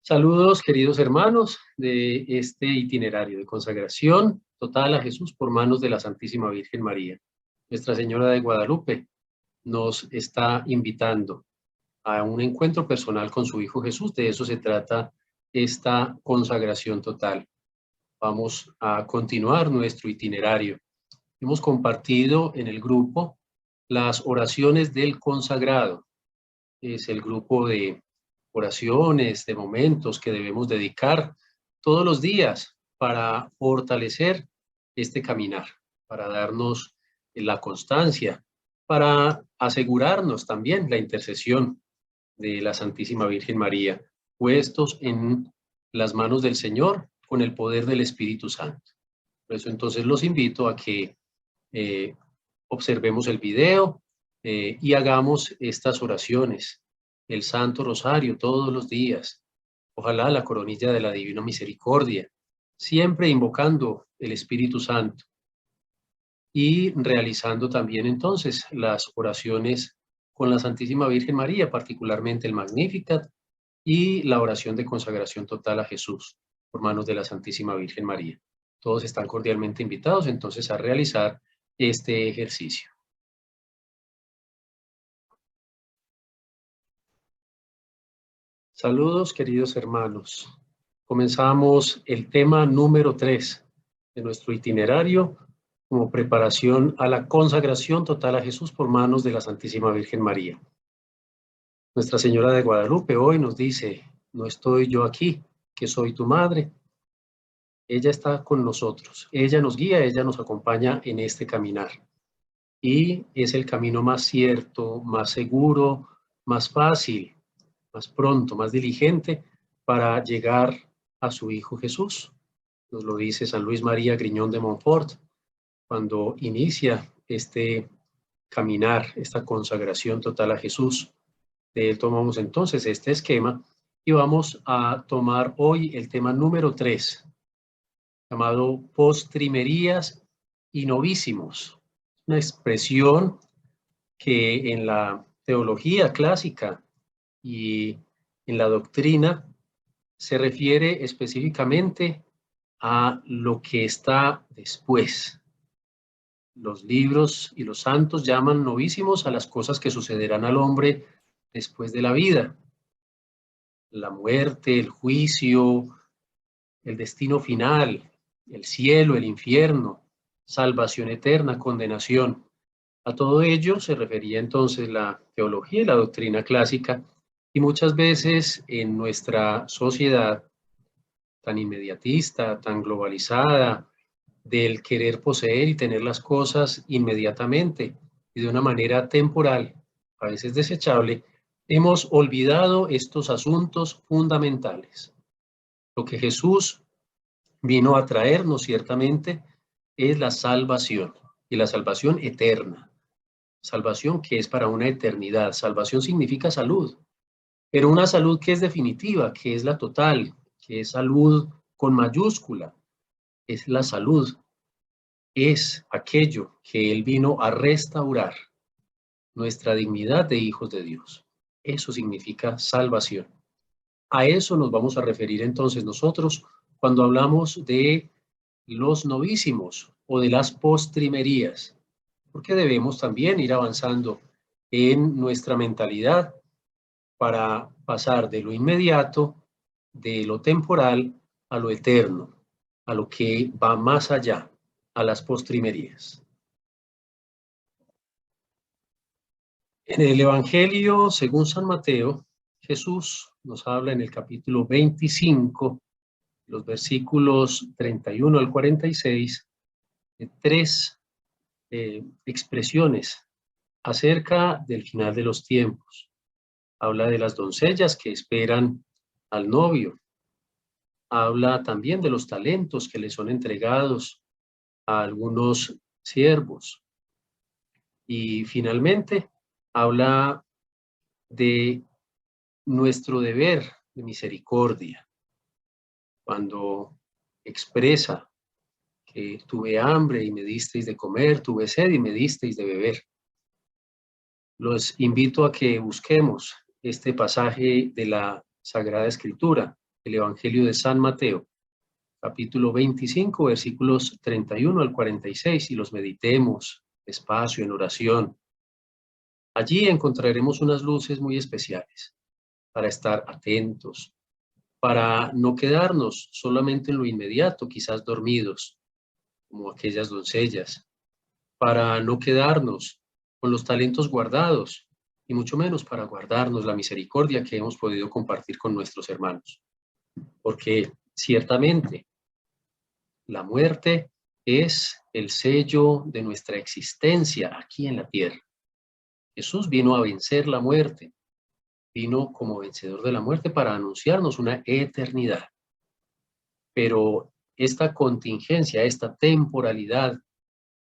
Saludos, queridos hermanos, de este itinerario de consagración total a Jesús por manos de la Santísima Virgen María. Nuestra Señora de Guadalupe nos está invitando a un encuentro personal con su Hijo Jesús. De eso se trata esta consagración total. Vamos a continuar nuestro itinerario. Hemos compartido en el grupo las oraciones del consagrado. Es el grupo de oraciones, de momentos que debemos dedicar todos los días para fortalecer este caminar, para darnos la constancia, para asegurarnos también la intercesión de la Santísima Virgen María, puestos en las manos del Señor con el poder del Espíritu Santo. Por eso entonces los invito a que eh, observemos el video y hagamos estas oraciones, el Santo Rosario todos los días, ojalá la coronilla de la Divina Misericordia, siempre invocando el Espíritu Santo y realizando también entonces las oraciones con la Santísima Virgen María, particularmente el Magnificat y la oración de consagración total a Jesús por manos de la Santísima Virgen María. Todos están cordialmente invitados entonces a realizar este ejercicio. Saludos, queridos hermanos. Comenzamos el tema número 3 de nuestro itinerario como preparación a la consagración total a Jesús por manos de la Santísima Virgen María. Nuestra Señora de Guadalupe hoy nos dice: no estoy yo aquí, que soy tu madre. Ella está con nosotros, ella nos guía, ella nos acompaña en este caminar. Y es el camino más cierto, más seguro, más fácil, más pronto, más diligente para llegar a su Hijo Jesús. Nos lo dice San Luis María Griñón de Montfort cuando inicia este caminar, esta consagración total a Jesús. De él tomamos entonces este esquema y vamos a tomar hoy el tema número 3, llamado postrimerías y novísimos. Una expresión que en la teología clásica y en la doctrina se refiere específicamente a lo que está después. Los libros y los santos llaman novísimos a las cosas que sucederán al hombre después de la vida. La muerte, el juicio, el destino final, el cielo, el infierno, salvación eterna, condenación. A todo ello se refería entonces la teología y la doctrina clásica, y muchas veces en nuestra sociedad tan inmediatista, tan globalizada, del querer poseer y tener las cosas inmediatamente y de una manera temporal, a veces desechable, hemos olvidado estos asuntos fundamentales. Lo que Jesús vino a traernos ciertamente es la salvación, y la salvación eterna. Salvación que es para una eternidad. Salvación significa salud, pero una salud que es definitiva, que es la total, que es salud con mayúscula. Es la salud, es aquello que Él vino a restaurar, nuestra dignidad de hijos de Dios. Eso significa salvación. A eso nos vamos a referir entonces nosotros cuando hablamos de los novísimos o de las postrimerías, porque debemos también ir avanzando en nuestra mentalidad para pasar de lo inmediato, de lo temporal, a lo eterno, a lo que va más allá, a las postrimerías. En el Evangelio, según San Mateo, Jesús nos habla en el capítulo 25, los versículos 31 al 46, de tres expresiones acerca del final de los tiempos. Habla de las doncellas que esperan al novio. Habla también de los talentos que le son entregados a algunos siervos. Y finalmente habla de nuestro deber de misericordia, cuando expresa que tuve hambre y me disteis de comer, tuve sed y me disteis de beber. Los invito a que busquemos este pasaje de la Sagrada Escritura el Evangelio de San Mateo, capítulo 25, versículos 31 al 46, y los meditemos despacio en oración. Allí encontraremos unas luces muy especiales para estar atentos, para no quedarnos solamente en lo inmediato, quizás dormidos, como aquellas doncellas, para no quedarnos con los talentos guardados, y mucho menos para guardarnos la misericordia que hemos podido compartir con nuestros hermanos. Porque ciertamente la muerte es el sello de nuestra existencia aquí en la tierra. Jesús vino a vencer la muerte, vino como vencedor de la muerte para anunciarnos una eternidad. Pero esta contingencia, esta temporalidad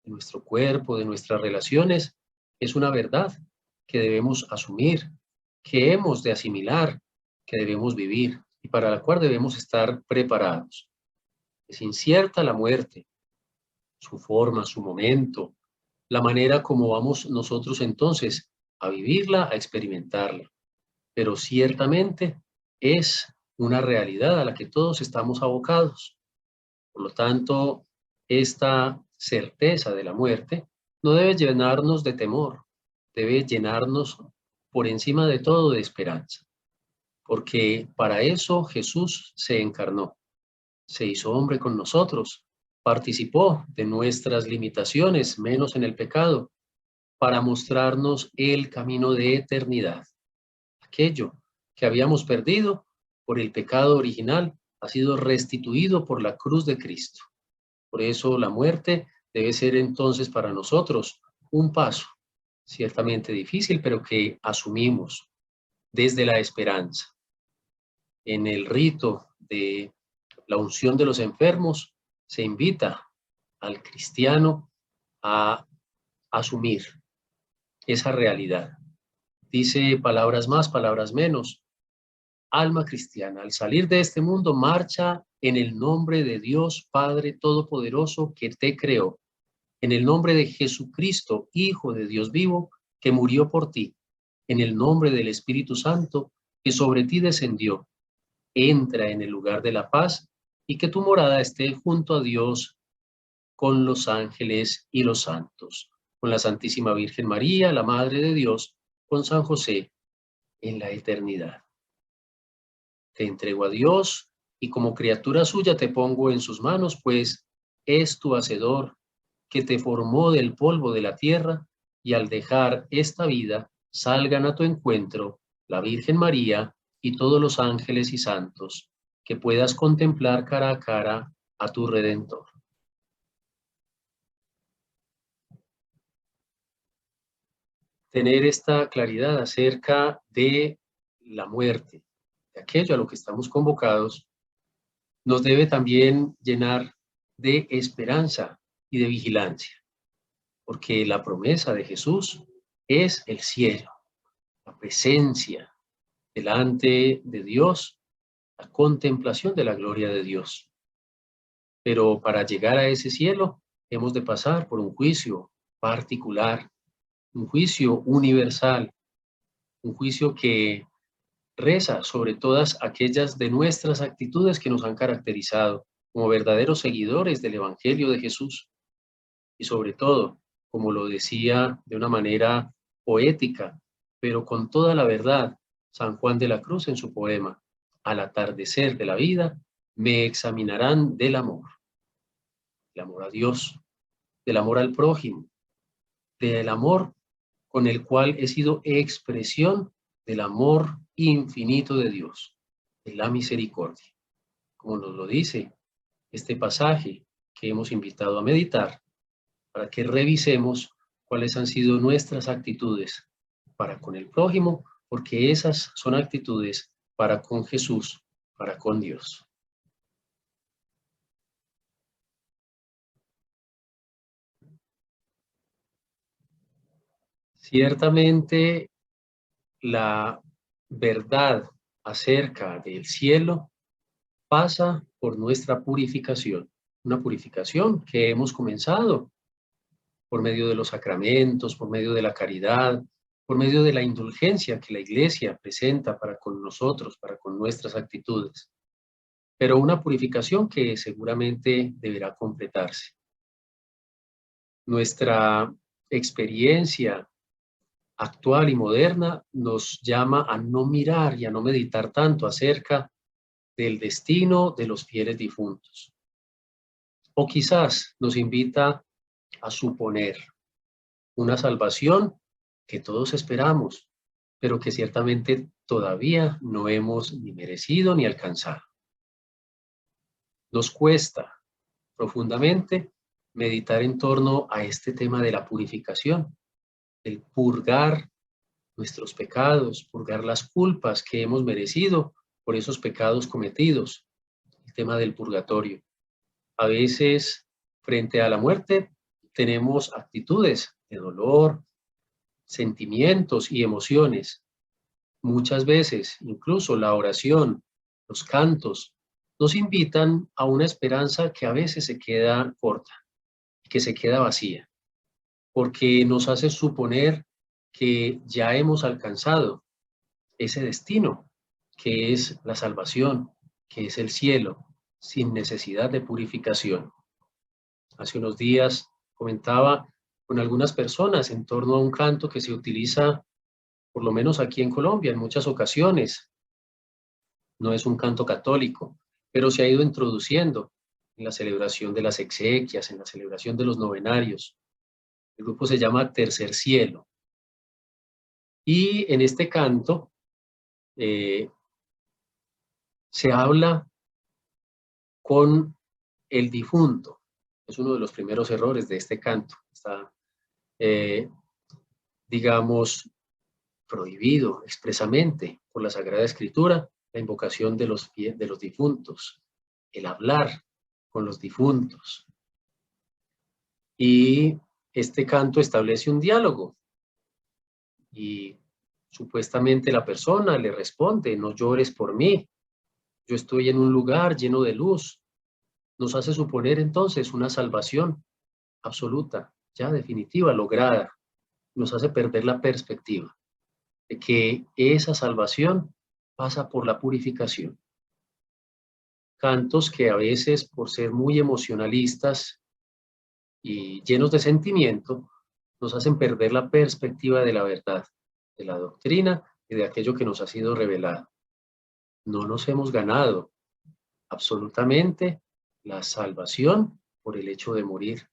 de nuestro cuerpo, de nuestras relaciones, es una verdad que debemos asumir, que hemos de asimilar, que debemos vivir y para la cual debemos estar preparados. Es incierta la muerte, su forma, su momento, la manera como vamos nosotros entonces a vivirla, a experimentarla. Pero ciertamente es una realidad a la que todos estamos abocados. Por lo tanto, esta certeza de la muerte no debe llenarnos de temor, debe llenarnos por encima de todo de esperanza, porque para eso Jesús se encarnó, se hizo hombre con nosotros, participó de nuestras limitaciones, menos en el pecado, para mostrarnos el camino de eternidad. Aquello que habíamos perdido por el pecado original ha sido restituido por la cruz de Cristo. Por eso la muerte debe ser entonces para nosotros un paso, ciertamente difícil, pero que asumimos desde la esperanza. En el rito de la unción de los enfermos se invita al cristiano a asumir esa realidad. Dice palabras más, palabras menos. Alma cristiana, al salir de este mundo, marcha en el nombre de Dios Padre Todopoderoso que te creó, en el nombre de Jesucristo, Hijo de Dios vivo, que murió por ti, en el nombre del Espíritu Santo, que sobre ti descendió. Entra en el lugar de la paz y que tu morada esté junto a Dios con los ángeles y los santos, con la Santísima Virgen María, la Madre de Dios, con San José, en la eternidad. Te entrego a Dios y como criatura suya te pongo en sus manos, pues es tu hacedor, que te formó del polvo de la tierra, y al dejar esta vida salgan a tu encuentro la Virgen María y todos los ángeles y santos, que puedas contemplar cara a cara a tu Redentor. Tener esta claridad acerca de la muerte, de aquello a lo que estamos convocados, nos debe también llenar de esperanza y de vigilancia, porque la promesa de Jesús es el cielo, la presencia delante de Dios, la contemplación de la gloria de Dios. Pero para llegar a ese cielo hemos de pasar por un juicio particular, un juicio universal, un juicio que reza sobre todas aquellas de nuestras actitudes que nos han caracterizado como verdaderos seguidores del Evangelio de Jesús y sobre todo, como lo decía de una manera poética, pero con toda la verdad, San Juan de la Cruz en su poema, al atardecer de la vida, me examinarán del amor a Dios, del amor al prójimo, del amor con el cual he sido expresión del amor infinito de Dios, de la misericordia. Como nos lo dice este pasaje que hemos invitado a meditar, para que revisemos cuáles han sido nuestras actitudes para con el prójimo, porque esas son actitudes para con Jesús, para con Dios. Ciertamente, la verdad acerca del cielo pasa por nuestra purificación, una purificación que hemos comenzado por medio de los sacramentos, por medio de la caridad, por medio de la indulgencia que la Iglesia presenta para con nosotros, para con nuestras actitudes. pero una purificación que seguramente deberá completarse. Nuestra experiencia actual y moderna nos llama a no mirar y a no meditar tanto acerca del destino de los fieles difuntos. O quizás nos invita a suponer una salvación que todos esperamos, pero que ciertamente todavía no hemos ni merecido ni alcanzado. Nos cuesta profundamente meditar en torno a este tema de la purificación, el purgar nuestros pecados, purgar las culpas que hemos merecido por esos pecados cometidos, el tema del purgatorio. A veces, frente a la muerte, tenemos actitudes de dolor, sentimientos y emociones. Muchas veces, incluso la oración, los cantos, nos invitan a una esperanza que a veces se queda corta, que se queda vacía, porque nos hace suponer que ya hemos alcanzado ese destino, que es la salvación, que es el cielo, sin necesidad de purificación. Hace unos días comentaba con algunas personas en torno a un canto que se utiliza, por lo menos aquí en Colombia, en muchas ocasiones. No es un canto católico, pero se ha ido introduciendo en la celebración de las exequias, en la celebración de los novenarios. El grupo se llama Tercer Cielo. Y en este canto se habla con el difunto. Es uno de los primeros errores de este canto. Está, digamos, prohibido expresamente por la Sagrada Escritura la invocación de los difuntos, el hablar con los difuntos. Y este canto establece un diálogo y supuestamente la persona le responde: no llores por mí, yo estoy en un lugar lleno de luz. Nos hace suponer entonces una salvación absoluta, ya definitiva, lograda. Nos hace perder la perspectiva de que esa salvación pasa por la purificación. Cantos que a veces, por ser muy emocionalistas y llenos de sentimiento, nos hacen perder la perspectiva de la verdad, de la doctrina y de aquello que nos ha sido revelado. No nos hemos ganado absolutamente la salvación por el hecho de morir.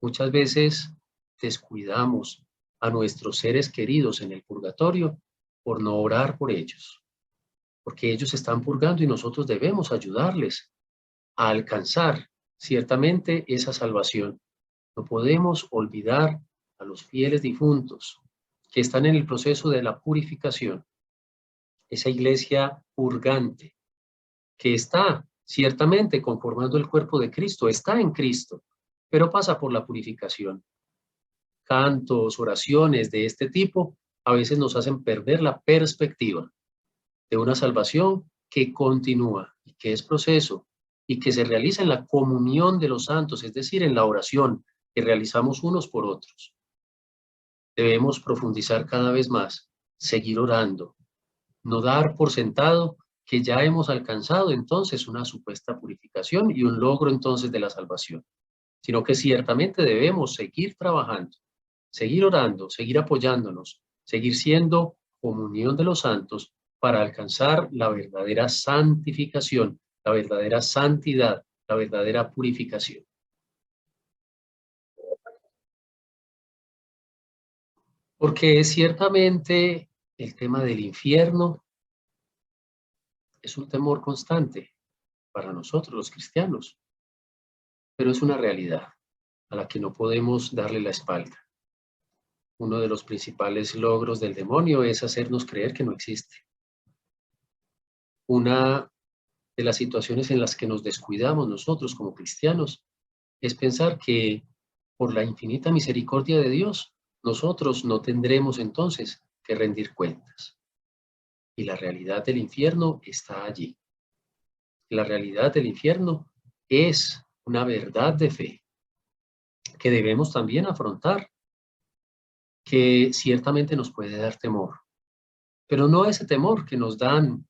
Muchas veces descuidamos a nuestros seres queridos en el purgatorio por no orar por ellos, porque ellos están purgando y nosotros debemos ayudarles a alcanzar ciertamente esa salvación. No podemos olvidar a los fieles difuntos que están en el proceso de la purificación, esa iglesia purgante que está ciertamente conformando el cuerpo de Cristo, está en Cristo, pero pasa por la purificación. Cantos, oraciones de este tipo a veces nos hacen perder la perspectiva de una salvación que continúa y que es proceso y que se realiza en la comunión de los santos, es decir, en la oración que realizamos unos por otros. Debemos profundizar cada vez más, seguir orando, no dar por sentado que ya hemos alcanzado entonces una supuesta purificación y un logro entonces de la salvación, sino que ciertamente debemos seguir trabajando, seguir orando, seguir apoyándonos, seguir siendo comunión de los santos para alcanzar la verdadera santificación, la verdadera santidad, la verdadera purificación. Porque ciertamente el tema del infierno es un temor constante para nosotros los cristianos, pero es una realidad a la que no podemos darle la espalda. Uno de los principales logros del demonio es hacernos creer que no existe. Una de las situaciones en las que nos descuidamos nosotros como cristianos es pensar que por la infinita misericordia de Dios, nosotros no tendremos entonces que rendir cuentas. Y la realidad del infierno está allí. La realidad del infierno es una verdad de fe que debemos también afrontar, que ciertamente nos puede dar temor, pero no ese temor que nos dan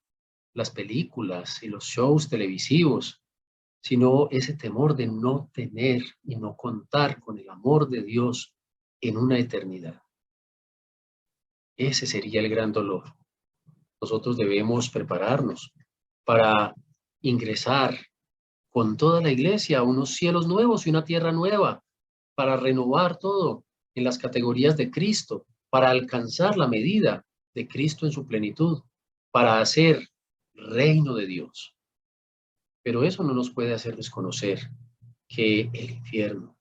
las películas y los shows televisivos, sino ese temor de no tener y no contar con el amor de Dios en una eternidad. Ese sería el gran dolor. Nosotros debemos prepararnos para ingresar con toda la iglesia a unos cielos nuevos y una tierra nueva, para renovar todo en las categorías de Cristo, para alcanzar la medida de Cristo en su plenitud, para hacer reino de Dios. Pero eso no nos puede hacer desconocer que el infierno,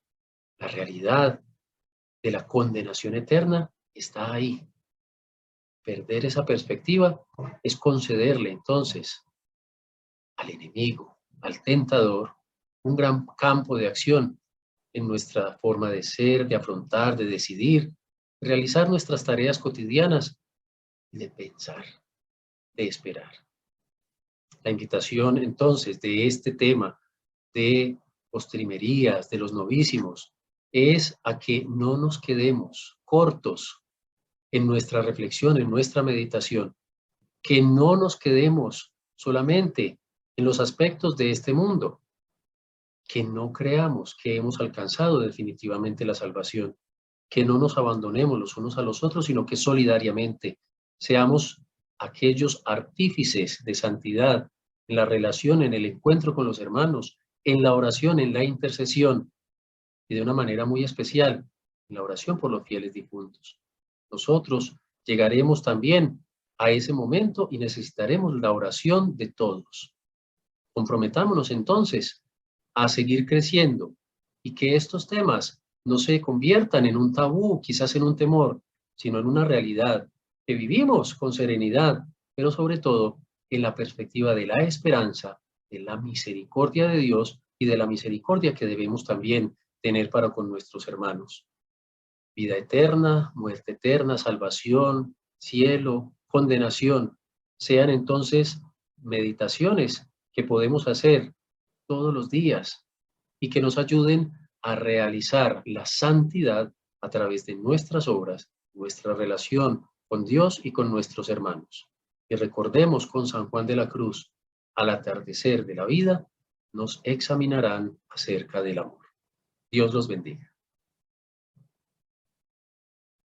la realidad de la condenación eterna, está ahí. Perder esa perspectiva es concederle entonces al enemigo, al tentador, un gran campo de acción en nuestra forma de ser, de afrontar, de decidir, de realizar nuestras tareas cotidianas y de pensar, de esperar. La invitación entonces de este tema de postrimerías, de los novísimos, es a que no nos quedemos cortos en nuestra reflexión, en nuestra meditación, que no nos quedemos solamente en los aspectos de este mundo, que no creamos que hemos alcanzado definitivamente la salvación, que no nos abandonemos los unos a los otros, sino que solidariamente seamos aquellos artífices de santidad en la relación, en el encuentro con los hermanos, en la oración, en la intercesión, y de una manera muy especial, en la oración por los fieles difuntos. Nosotros llegaremos también a ese momento y necesitaremos la oración de todos. Comprometámonos entonces a seguir creciendo y que estos temas no se conviertan en un tabú, quizás en un temor, sino en una realidad que vivimos con serenidad, pero sobre todo en la perspectiva de la esperanza, de la misericordia de Dios y de la misericordia que debemos también tener para con nuestros hermanos. Vida eterna, muerte eterna, salvación, cielo, condenación, sean entonces meditaciones que podemos hacer todos los días y que nos ayuden a realizar la santidad a través de nuestras obras, nuestra relación con Dios y con nuestros hermanos. Y recordemos con San Juan de la Cruz, al atardecer de la vida, nos examinarán acerca del amor. Dios los bendiga.